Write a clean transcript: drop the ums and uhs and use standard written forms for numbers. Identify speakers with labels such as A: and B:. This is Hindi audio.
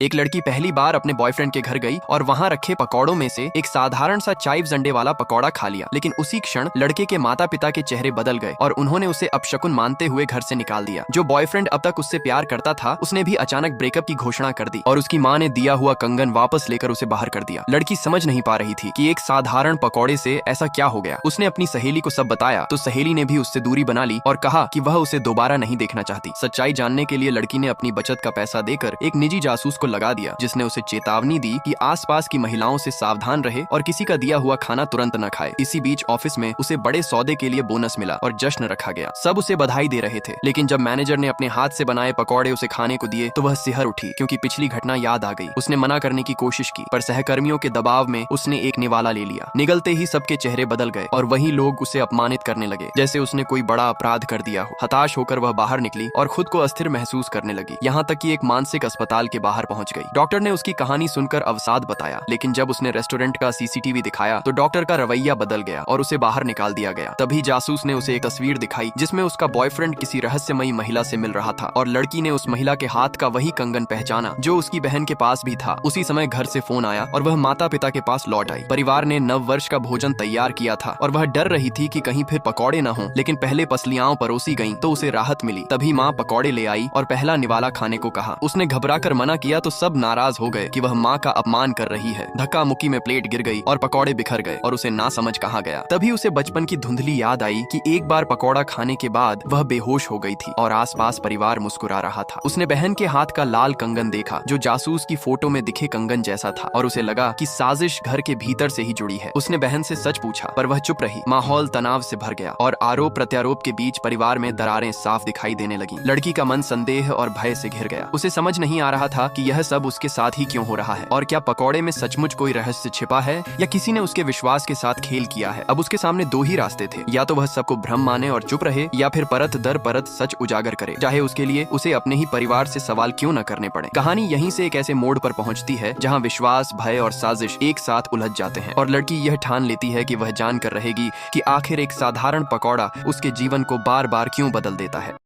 A: एक लड़की पहली बार अपने बॉयफ्रेंड के घर गई और वहाँ रखे पकौड़ों में से एक साधारण सा चाइव्स अंडे वाला पकौड़ा खा लिया। लेकिन उसी क्षण लड़के के माता पिता के चेहरे बदल गए और उन्होंने उसे अपशकुन मानते हुए घर से निकाल दिया। जो बॉयफ्रेंड अब तक उससे प्यार करता था, उसने भी अचानक ब्रेकअप की घोषणा कर दी और उसकी माँ ने दिया हुआ कंगन वापस लेकर उसे बाहर कर दिया। लड़की समझ नहीं पा रही थी कि एक साधारण पकौड़े से ऐसा क्या हो गया। उसने अपनी सहेली को सब बताया तो सहेली ने भी उससे दूरी बना ली और कहा कि वह उसे दोबारा नहीं देखना चाहती। सच्चाई जानने के लिए लड़की ने अपनी बचत का पैसा देकर एक निजी जासूस को लगा दिया, जिसने उसे चेतावनी दी कि आसपास की महिलाओं से सावधान रहे और किसी का दिया हुआ खाना तुरंत न खाए। इसी बीच ऑफिस में उसे बड़े सौदे के लिए बोनस मिला और जश्न रखा गया। सब उसे बधाई दे रहे थे, लेकिन जब मैनेजर ने अपने हाथ से बनाए पकौड़े उसे खाने को दिए तो वह सिहर उठी, क्योंकि पिछली घटना याद आ गई। उसने मना करने की कोशिश की, पर सहकर्मियों के दबाव में उसने एक निवाला ले लिया। निगलते ही सबके चेहरे बदल गए और वही लोग उसे अपमानित करने लगे, जैसे उसने कोई बड़ा अपराध कर दिया हो। हताश होकर वह बाहर निकली और खुद को अस्थिर महसूस करने लगी, यहाँ तक कि एक मानसिक अस्पताल के बाहर पहुंच गई। डॉक्टर ने उसकी कहानी सुनकर अवसाद बताया, लेकिन जब उसने रेस्टोरेंट का सीसीटीवी दिखाया तो डॉक्टर का रवैया बदल गया और उसे बाहर निकाल दिया गया। तभी जासूस ने उसे एक तस्वीर दिखाई जिसमें उसका बॉयफ्रेंड किसी रहस्यमयी महिला से मिल रहा था और लड़की ने उस महिला के हाथ का वही कंगन पहचाना जो उसकी बहन के पास भी था। उसी समय घर से फोन आया और वह माता पिता के पास लौट आई। परिवार ने नव वर्ष का भोजन तैयार किया था और वह डर रही थी कि कहीं फिर पकौड़े न हो, लेकिन पहले पसलियां परोसी गईं तो उसे राहत मिली। तभी माँ पकौड़े ले आई और पहला निवाला खाने को कहा। उसने घबराकर मना किया तो सब नाराज हो गए कि वह माँ का अपमान कर रही है। धक्का मुक्की में प्लेट गिर गई और पकौड़े बिखर गए और उसे ना समझ कहा गया। तभी उसे बचपन की धुंधली याद आई कि एक बार पकौड़ा खाने के बाद वह बेहोश हो गई थी और आसपास परिवार मुस्कुरा रहा था। उसने बहन के हाथ का लाल कंगन देखा जो जासूस की फोटो में दिखे कंगन जैसा था और उसे लगा कि साजिश घर के भीतर से ही जुड़ी है। उसने बहन से सच पूछा पर वह चुप रही। माहौल तनाव से भर गया और आरोप प्रत्यारोप के बीच परिवार में दरारें साफ दिखाई देने लगी। लड़की का मन संदेह और भय से घिर गया। उसे समझ नहीं आ रहा था कि यह सब उसके साथ ही क्यों हो रहा है और क्या पकौड़े में सचमुच कोई रहस्य छिपा है या किसी ने उसके विश्वास के साथ खेल किया है। अब उसके सामने दो ही रास्ते थे, या तो वह सबको भ्रम माने और चुप रहे या फिर परत दर परत सच उजागर करे, चाहे उसके लिए उसे अपने ही परिवार से सवाल क्यों न करने पड़े। कहानी यहीं से एक ऐसे मोड़ पर पहुंचती है जहां विश्वास, भय और साजिश एक साथ उलझ जाते हैं और लड़की यह ठान लेती है कि वह जानकर रहेगी कि आखिर एक साधारण पकौड़ा उसके जीवन को बार बार क्यों बदल देता है।